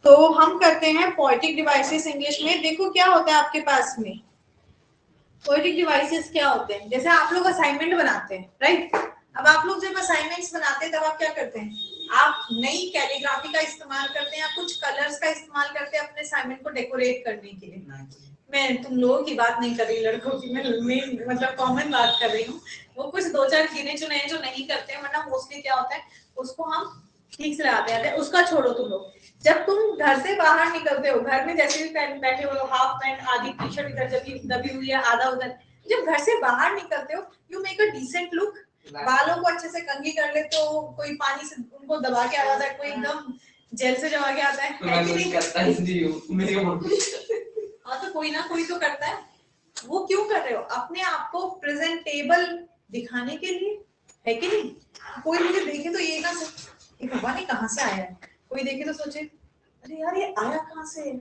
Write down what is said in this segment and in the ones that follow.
तो हम करते हैं पोएटिक डिवाइसेस इंग्लिश में। देखो क्या होता है आपके पास में, पोएटिक डिवाइसेस क्या होते हैं। जैसे आप लोग असाइनमेंट बनाते हैं, राइट। अब आप लोग जब असाइनमेंट्स बनाते हैं तब आप क्या करते हैं, आप नई कैलीग्राफी का इस्तेमाल करते हैं या कुछ कलर्स का इस्तेमाल करते हैं अपने असाइनमेंट को डेकोरेट करने के लिए। मैं तुम लोगों की बात नहीं कर रही, लड़कों की मैं मतलब कॉमन बात कर रही हूँ। वो कुछ दो चार गिने चुने हैं जो नहीं करते हैं, वरना मोस्टली क्या होता है उसको हम ठीक से लगाते हैं। उसका छोड़ो तुम लोग, जब तुम घर से बाहर निकलते हो, घर में जैसे भी पहन बैठे हो, हाफ पैंट आधी टी शर्ट इधर दबी हुई है आधा उधर, जब घर से बाहर निकलते हो you make a decent look. बालों को अच्छे से कंघी कर लेते हो, कोई पानी से उनको दबा के आ जाता है, कोई एकदम जेल से जमा के आता है कि नहीं करता हाँ तो कोई ना कोई तो करता है। वो क्यों कर रहे हो, अपने आप को प्रेजेंटेबल दिखाने के लिए, है कि नहीं। कोई मुझे देखे तो ये ना ये भगवान ने कहाँ से आया है, कोई देखे तो सोचे अरे यार ये आया कहाँ से,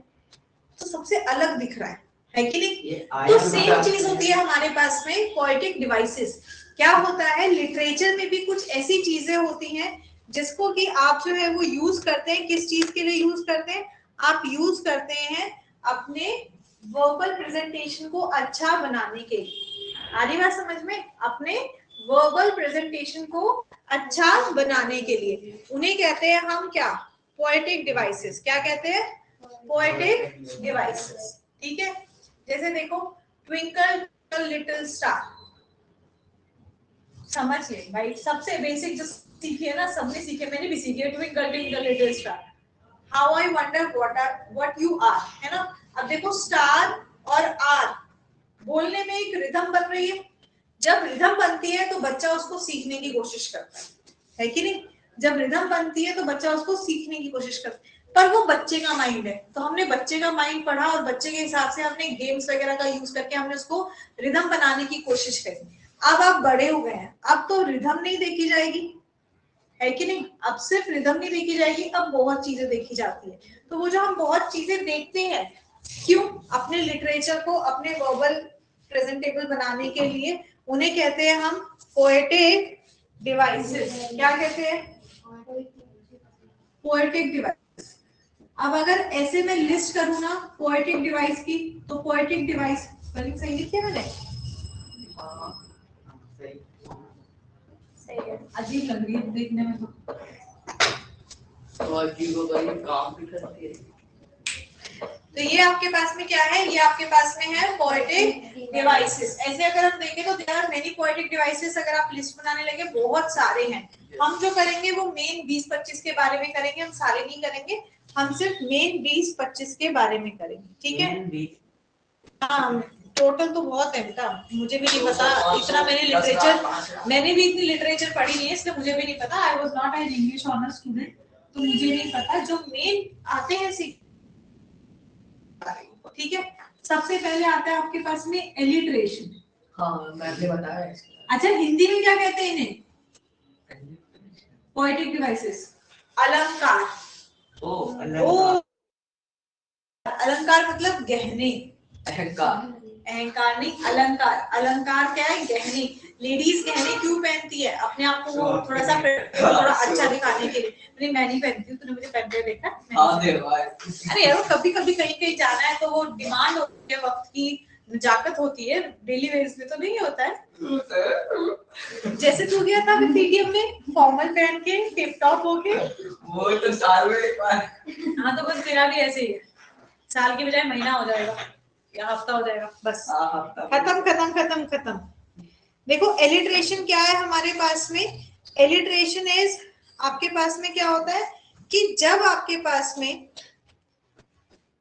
तो सबसे अलग दिख रहा है कि नहीं। तो सेम चीज होती है हमारे पास में पोएटिक डिवाइसेस। क्या होता है, लिटरेचर में भी कुछ ऐसी चीजें होती हैं जिसको कि आप जो है वो यूज करते हैं। किस चीज के लिए यूज करते हैं, आप यूज करते हैं अपने वर्बल प्रेजेंटेशन को अच्छा बनाने के लिए। आ रही बात समझ में, अपने वर्बल प्रेजेंटेशन को अच्छा बनाने के लिए उन्हें कहते हैं हम क्या, पोएटिक डिवाइसेस। क्या कहते हैं, पोएटिक डिवाइसेस। ठीक है, जैसे देखो ट्विंकल लिटिल स्टार, समझ ले भाई, सबसे बेसिक जो सीखी है ना, सबने सीखे, मैंने भी सीखी है, twinkle twinkle little star, how I wonder what you are, है ना। अब देखो स्टार और आर बोलने में एक रिदम बन रही है। जब रिदम बनती है तो बच्चा उसको सीखने की कोशिश करता है कि नहीं। जब रिदम बनती है तो बच्चा उसको सीखने की कोशिश करता है, पर वो बच्चे का माइंड है, तो हमने बच्चे का माइंड पढ़ा और बच्चे के हिसाब से हमने गेम्स वगैरह का यूज करके हमने उसको रिदम बनाने की कोशिश करी। अब आप बड़े हो गए हैं, अब तो रिदम नहीं देखी जाएगी, है कि नहीं। अब सिर्फ रिदम नहीं देखी जाएगी, अब बहुत चीजें देखी जाती है। तो वो जो हम बहुत चीजें देखते हैं, क्यों, अपने लिटरेचर को अपने वर्बल प्रेजेंटेबल बनाने के लिए, उन्हें कहते हैं हम पोएटिक डिवाइसेस। क्या कहते हैं, पोएटिक डिवाइस। अब अगर ऐसे में लिस्ट करूं ना पोएटिक डिवाइस की, तो पोएटिक डिवाइस स्पेलिंग सही लिखी है मैंने, सही है, अजीब लग रही है देखने में तो अजीब काम भी करती है। तो ये आपके पास में क्या है, ये आपके पास में है पोएटिक डिवाइसेस। ऐसे अगर हम देखें तो there are many poetic devices. अगर आप लिस्ट बनाने लगे बहुत सारे हैं। हम जो करेंगे वो मेन 20-25 के बारे में करेंगे, हम सारे नहीं करेंगे, हम सिर्फ मेन 20-25 के बारे में करेंगे, ठीक है। हाँ टोटल तो बहुत है बेटा, मुझे भी नहीं पता इतना, मैंने भी इतनी लिटरेचर पढ़ी नहीं है, इसलिए मुझे भी नहीं पता। I was not an English honour student, तो मुझे नहीं पता। जो मेन आते हैं ठीक है। सबसे पहले आता है आपके पास में एलिट्रेशन। हाँ मैंने बताया। अच्छा हिंदी में क्या कहते हैं इन्हें, पोएटिक डिवाइसेस, अलंकार। अलंकार मतलब गहने, अहंकार नहीं, अलंकार। अलंकार क्या है, गहने। लेडीज गहने क्यों पहनती है, अपने आप को वो थोड़ा सा थोड़ा अच्छा दिखाने के लिए। नहीं मैं नहीं पहनती हूँ, तूने मुझे पहनते देखा। अरे यार कभी कभी कहीं कहीं जाना है तो वो डिमांड होती है, वक्त की नजाकत होती है, डेली वेयर्स में तो नहीं होता है। जैसे तू गया था पीटीएम में फॉर्मल पहन के टिप टॉप होके, वो तो साल में एक बार। हाँ तो बस मेरा भी ऐसे ही है, साल के बजाय महीना हो जाएगा या हफ्ता हो जाएगा, बस खत्म खत्म खत्म खत्म। देखो एलिट्रेशन क्या है हमारे पास में, एलिट्रेशन इज, आपके पास में क्या होता है कि जब आपके पास में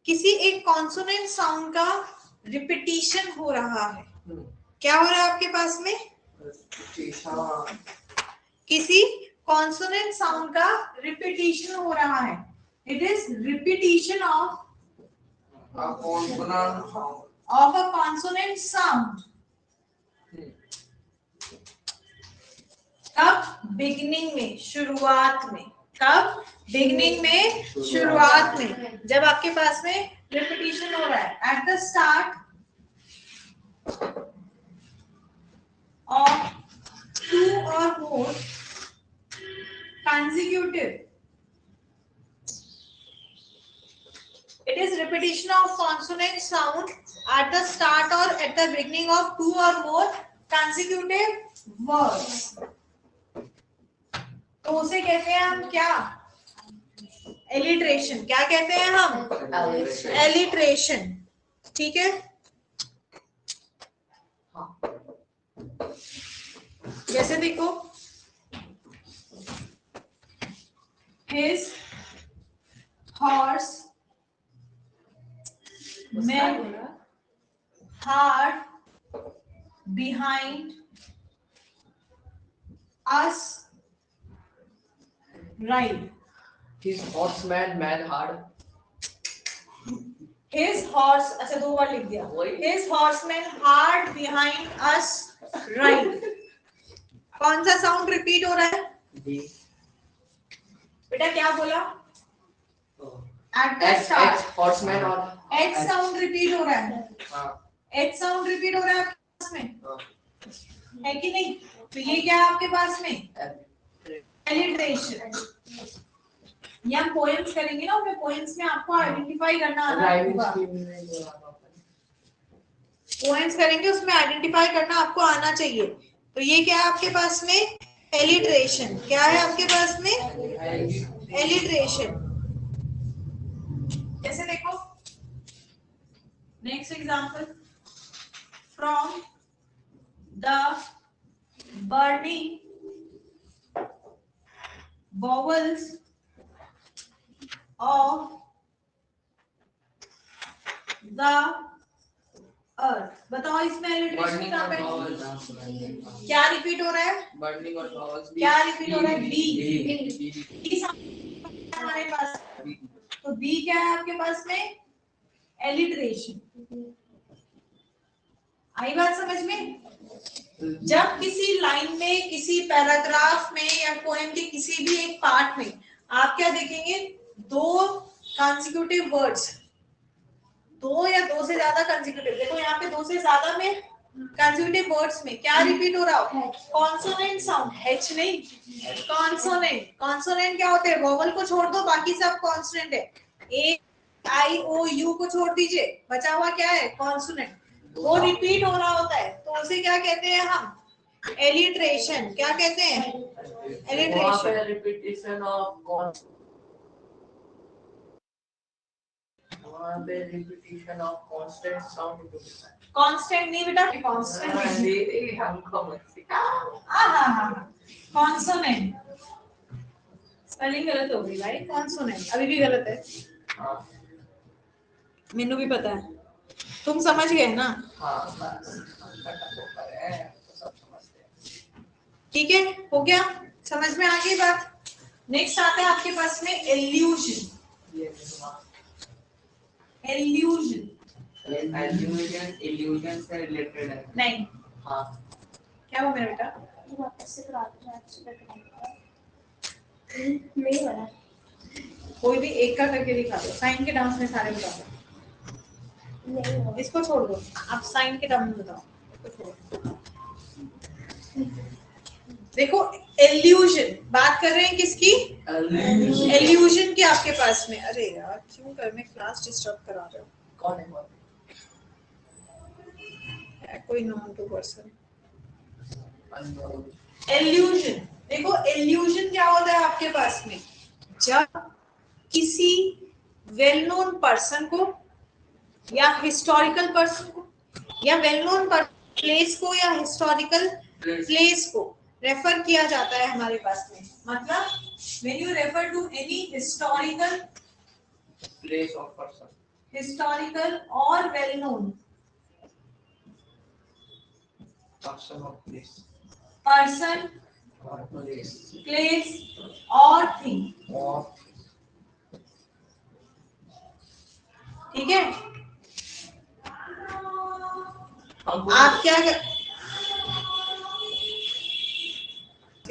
किसी एक कॉन्सोनेंट साउंड का रिपीटिशन हो रहा है, क्या हो रहा है आपके पास में, किसी कॉन्सोनेंट साउंड का रिपीटिशन हो रहा है, it is repetition of a consonant sound। कब, बिगिनिंग में, शुरुआत में। कब, बिगिनिंग में, शुरुआत में, जब आपके पास में रिपीटिशन हो रहा है, at the start of two or more consecutive repetition of consonant sound at the start or at the beginning of two or more consecutive words. तो उसे कहते हैं हम क्या? एलिट्रेशन. क्या कहते हैं हम? एलिट्रेशन. ठीक है. जैसे देखो, his horse men hard behind us ride. His horseman man hard. His horse, अच्छा 2 बार लिख दिया. His horsemen hard behind us ride. कौन सा साउंड रिपीट हो रहा है? बेटा क्या बोला? At the start. horseman और H साउंड रिपीट हो रहा है. H साउंड रिपीट हो रहा है आपके पास में, है कि नहीं? तो ये क्या है आपके पास में? एलिट्रेशन. ये हम पोएम्स करेंगे ना, उसमें पोएम्स में आपको आइडेंटिफाई करना आना होगा. पोएम्स करेंगे उसमें आइडेंटिफाई करना आपको आना चाहिए. तो ये क्या है आपके पास में? एलिट्रेशन. क्या है आपके पास में? एलिट्रेशन. जैसे देखो, next example, from the burning vowels of the earth. बताओ इसमें एलिट्रेशन कहाँ पे? क्या रिपीट हो रहा है? बर्निंग और vowels. क्या रिपीट हो रहा है? बी. हमारे पास तो बी क्या है आपके पास में? एलिट्रेशन. आई बात समझ में? जब किसी लाइन में, किसी पैराग्राफ में या पोएम के किसी भी एक पार्ट में आप क्या देखेंगे? 2 कंसेक्यूटिव वर्ड्स, 2 या 2 से ज्यादा कंसेक्यूटिव. देखो यहाँ पे 2 से ज्यादा में कंसेक्यूटिव वर्ड्स में क्या रिपीट हो रहा हो? Consonant sound. एच नहीं, कॉन्सोनेंट. कॉन्सोनेंट क्या होते हैं? वोवल को छोड़ दो, बाकी सब कॉन्सोनेंट है. ए आई ओ यू को छोड़ दीजिए, बचा हुआ क्या है? कॉन्सोनेंट. वो रिपीट हो रहा होता है तो उसे क्या कहते हैं हम? एलिट्रेशन. क्या कहते हैं? Alliteration. Repetition of repetition of constant sound. Constant नहीं बेटा, कांस्टेंट नहीं. हमको मत सिखा. कॉन्सोनेंट. स्पेलिंग गलत हो गई भाई. कॉन्सोनेंट अभी भी गलत है. मेनू भी पता है. तुम समझ गए ना? ठीक है, हो गया. समझ में आ गई बात. नेक्स्ट आता है आपके पास में एल्यूजन. एल्यूजन. इल्यूजन से रिलेटेड है. नहीं. हाँ. क्या वो मेरा बेटा? नहीं बना. कोई भी एक का करके दिखा दो. साइन के टर्म्स में सारे बता दो. इसको छोड़ दो, आप साइन के टर्म में बताओ. देखो, एल्यूजन बात कर रहे हैं किसकी? एल्यूजन की आपके पास में. अरे यार क्यों कर मैं क्लास डिस्टर्ब करा रहे हो? कौन है? कोई नॉन टू पर्सन. एल्यूजन. देखो एल्यूजन क्या होता है आपके पास में? जब किसी वेल नोन पर्सन को या हिस्टोरिकल पर्सन को या वेल नोन प्लेस को या हिस्टोरिकल प्लेस को रेफर किया जाता है हमारे पास में. मतलब when you refer to any historical place or person, historical or well known person or place, person, or place, place or thing. or ठीक है. आप क्या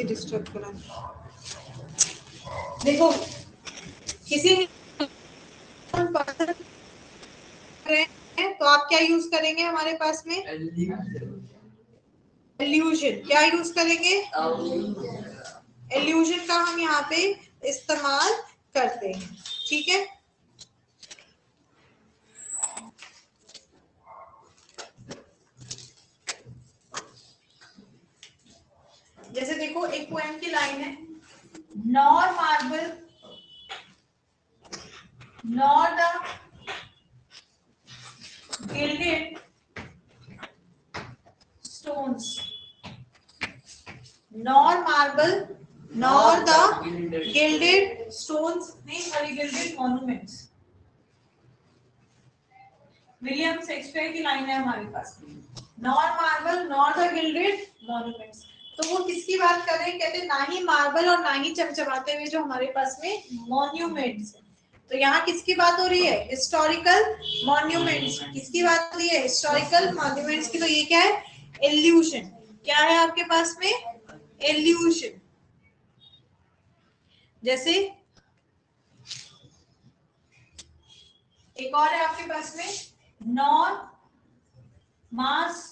डिस्टर्ब करा. देखो किसी पर्सन तो आप क्या यूज करेंगे हमारे पास में? एल्यूजन. क्या यूज करेंगे? एल्यूजन का हम यहाँ पे इस्तेमाल करते हैं. ठीक है. जैसे देखो एक पोएम की लाइन है, nor marble nor the gilded stones nor marble nor the gilded stones नहीं sorry gilded monuments। William Shakespeare की लाइन है हमारे पास, nor marble nor the gilded monuments. तो वो किसकी बात कर रहे हैं, कहते हैं ना ही मार्बल और ना ही चमचमाते हुए जो हमारे पास में मॉन्यूमेंट्स है। तो यहाँ किसकी बात हो रही है, हिस्टोरिकल मॉन्यूमेंट्स। किसकी बात हो रही है, हिस्टोरिकल मॉन्यूमेंट्स की। तो ये क्या है, एल्यूशन। क्या है आपके पास में, एल्यूशन। जैसे एक और है आपके पास में, nor mass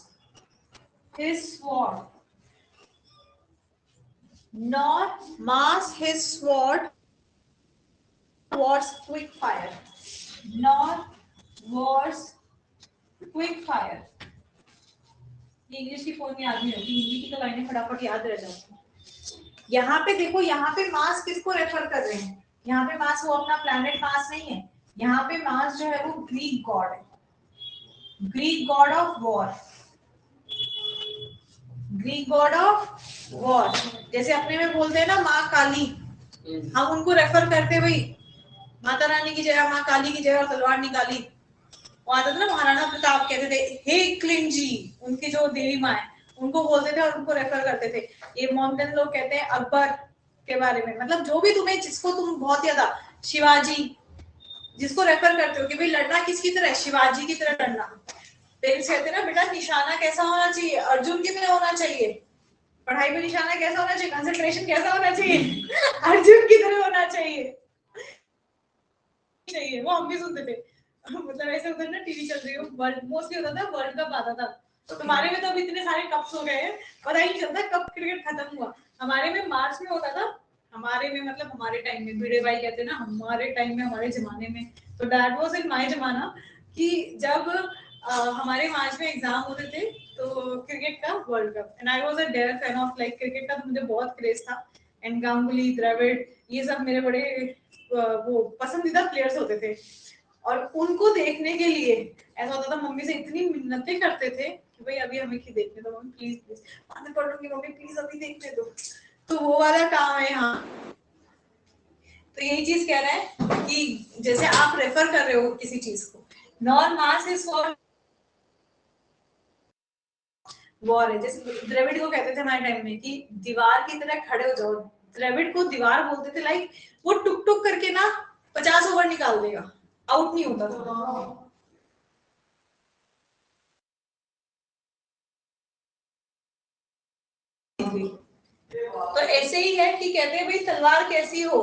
his sword nor mass his sword was quick fire nor was quick fire। ये इंग्लिश की फॉर्म में याद नहीं होती, हिंदी की तो लाइनें फटाफट याद रह जाती। यहाँ पे देखो, यहाँ पे मास किसको रेफर कर रहे हैं, यहाँ पे मास वो अपना प्लैनेट मास नहीं है, यहाँ पे मास जो है वो ग्रीक गॉड है, Greek God of war, Greek God of war. जैसे अपने में बोलते हैं ना माँ काली, हम उनको रेफर करते भाई माता रानी की जय, माँ काली की जय, और तलवार निकाली। वो आता था ना महाराणा प्रताप, कहते थे हे क्लिन जी, उनकी जो देवी माँ है उनको बोलते थे और उनको रेफर करते थे। ये मॉडर्न लोग कहते हैं अकबर के बारे में, मतलब जो भी तुम्हें, जिसको तुम बहुत ज्यादा, शिवाजी जिसको रेफर करते हो कि भाई लड़ना किसकी तरह, शिवाजी की तरह लड़ना। पेरेंट्स कहते हैं ना बेटा निशाना कैसा होना चाहिए, अर्जुन की तरह होना चाहिए। पढ़ाई में निशाना कैसा होना चाहिए, कंसंट्रेशन कैसा होना चाहिए, अर्जुन की तरह होना चाहिए। वो हम भी सुनते थे, मतलब ऐसे उधर ना टीवी चल रही हो, वर्ल्ड मोस्टली होता था, वर्ल्ड कप आता था। तो तुम्हारे में तो अब इतने सारे कप्स हो गए हैं, पता ही नहीं चलता कब क्रिकेट खत्म हुआ। हमारे में मार्च में होता था, हमारे में मतलब हमारे टाइम में, भिड़े भाई कहते हैं ना हमारे टाइम में, हमारे जमाने में, तो दैट वाज इन माय जमाना कि जब हमारे मार्च में एग्जाम होते थे तो क्रिकेट का world cup, and I was a dare fan of like cricket का, तो मुझे बहुत क्रेज था। एंड गांगुली, द्रविड़, ये सब मेरे बड़े वो पसंदीदा प्लेयर्स होते थे। और उनको देखने के लिए ऐसा होता था, मम्मी से इतनी मिन्नतें करते थे कि भाई अभी हमें की देखने दो मम्मी, प्लीज प्लीज बाद में पढ़ लूंगी मम्मी, प्लीज अभी देखने दो। तो वो वाला काम है यहाँ। तो यही चीज कह रहा है कि जैसे आप रेफर कर रहे हो किसी चीज को, nor mass is for war है। जैसे द्रविड़ को कहते थे हमारे टाइम में कि दीवार की तरह खड़े हो जाओ, द्रविड़ को दीवार बोलते थे, लाइक वो टुक टुक करके ना 50 ओवर निकाल देगा, आउट नहीं होता था। तो ऐसे ही है कि कहते हैं भाई तलवार कैसी हो,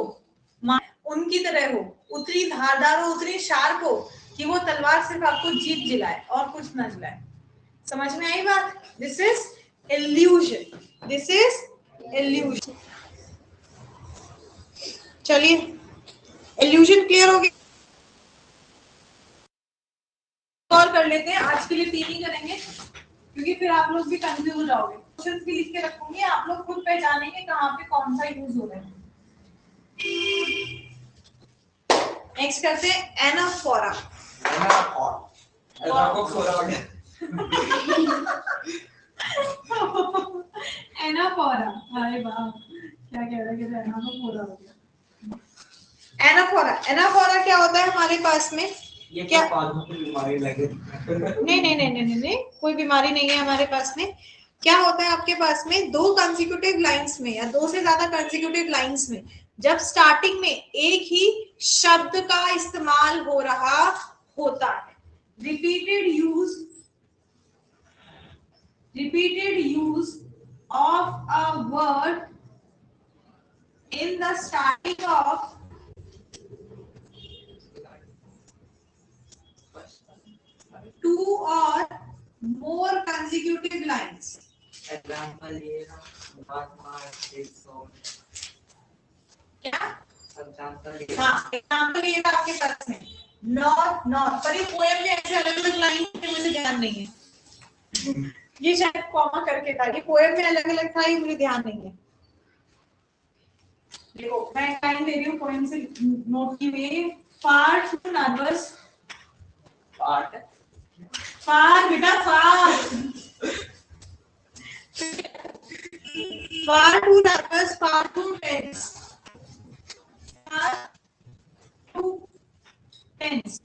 उनकी तरह हो, उतनी धारदार हो, उतनी शार्प हो कि वो तलवार सिर्फ आपको जीत दिलाए और कुछ ना दिलाए। समझ में आई बात? This is illusion, this is illusion. चलिए इल्यूजन क्लियर हो गया, और कर लेते हैं। आज के लिए 3 ही करेंगे क्योंकि फिर आप लोग भी कंफ्यूज हो जाओगे। क्वेश्चंस भी लिख के रखूंगी, आप लोग खुद पहचानेंगे कहाँ पे कौन सा यूज हो रहा है। नेक्स्ट करते हैं एनाफोरा। एनाफोरा, अरे वाह क्या कह रहा है, एनाफोरा हो गया। एनाफोरा, एनाफोरा क्या होता है हमारे पास में, ये क्या बीमारी लगे? नहीं, कोई बीमारी नहीं है हमारे पास में। क्या होता है आपके पास में, 2 कंसेक्यूटिव लाइंस में या 2 से ज्यादा कंसेक्यूटिव लाइंस में जब स्टार्टिंग में एक ही शब्द का इस्तेमाल हो रहा होता है, repeated use of a word in the starting of 2 or more consecutive lines. Example ये ना, क्या एग्जांपल हाँ, एग्जांपल ये था आपके पास में, नॉर नॉर, पर ये पोएम में ऐसे अलग अलग लाइन मुझे ध्यान नहीं है। ये शायद कॉमा करके था, ये पोएम में अलग अलग था, ये मुझे ध्यान नहीं है। देखो मैं टाइम दे रही हूँ, पोएम से नोट की हुई। फार टू नर्वस, फार बेटा far, far too nervous, far too tense, far too tense,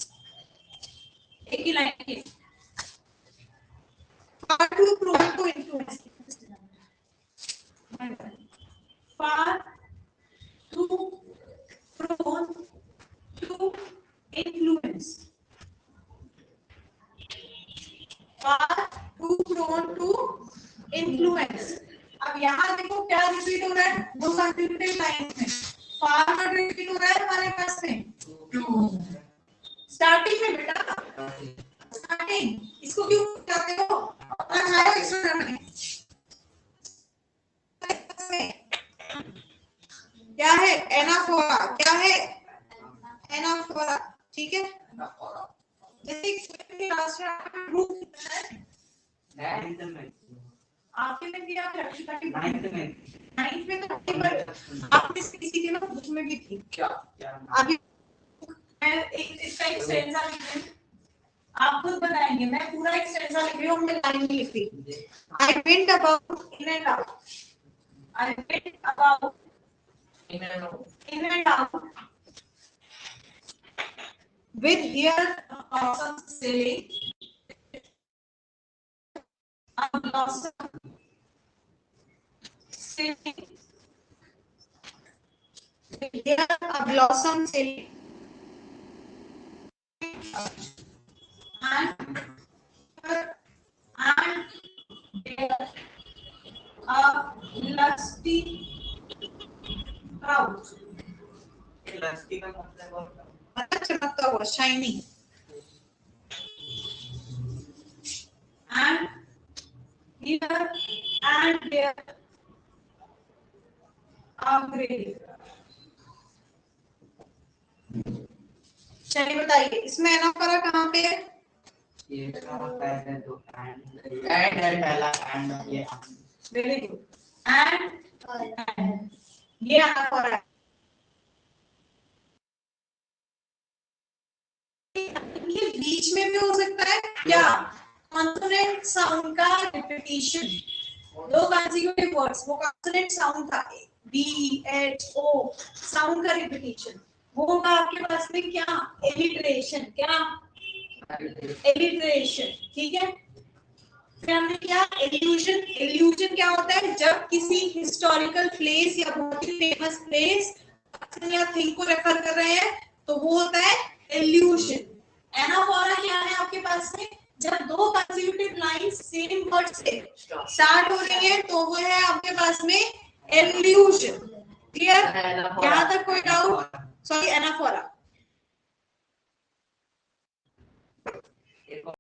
एक ही लाइन की। Far too prone to influence, far too prone to influence, far too prone to influence। अब यहाँ देखो क्या रिपीट हो रहा है, दो कंटिन्यूटिव लाइंस में फार वर्ड रिपीट हो रहा है हमारे पास में स्टार्टिंग में बेटा, स्टार्टिंग। इसको क्यों कहते हो, क्या है एनाफोरा, क्या है एनाफोरा, ठीक है। जैसे आपके में दिया नाइन्थ में तो आपने किसी के ना बुक में भी थी क्या, अभी मैं इसका एक स्टेंजा आप खुद बताएंगे, मैं पूरा एक स्टेंजा लिख रही हूँ, हमने लाइन नहीं लिखी। I went about in and out, I went about in and out with here blossom silly, a blossom silly, here a blossom silly, and there a lusty crowd, lusty का मतलब चमकता हुआ, shining, and here and there a grave। चलिए बताइए इसमें anaphora कहाँ पे है, ये पहले तो एंड है पहला, एंड ये वेरी गुड, एंड ये एनाफोरा है। ये बीच में भी हो सकता है क्या, कॉन्सोनेंट साउंड का रिपीटिशन, दो कंसेक्यूटिव वर्ड्स, वो कॉन्सोनेंट साउंड था बी एच ओ, साउंड का रिपीटिशन, वो होगा आपके पास में क्या, एलिट्रेशन, क्या एलिट्रेशन, ठीक है। फिर हमने क्या एल्यूजन, एल्यूजन क्या होता है, जब किसी हिस्टोरिकल प्लेस या बहुत ही फेमस प्लेस या थिंग को रेफर कर रहे हैं तो वो होता है एल्यूजन। एनाफोरा क्या है आपके पास में, जब दो कंसेक्यूटिव लाइंस सेम वर्ड से स्टार्ट हो रही है तो वो है आपके पास में एल्यूजन। क्लियर, यहाँ तक कोई डाउट, सॉरी एनाफोरा।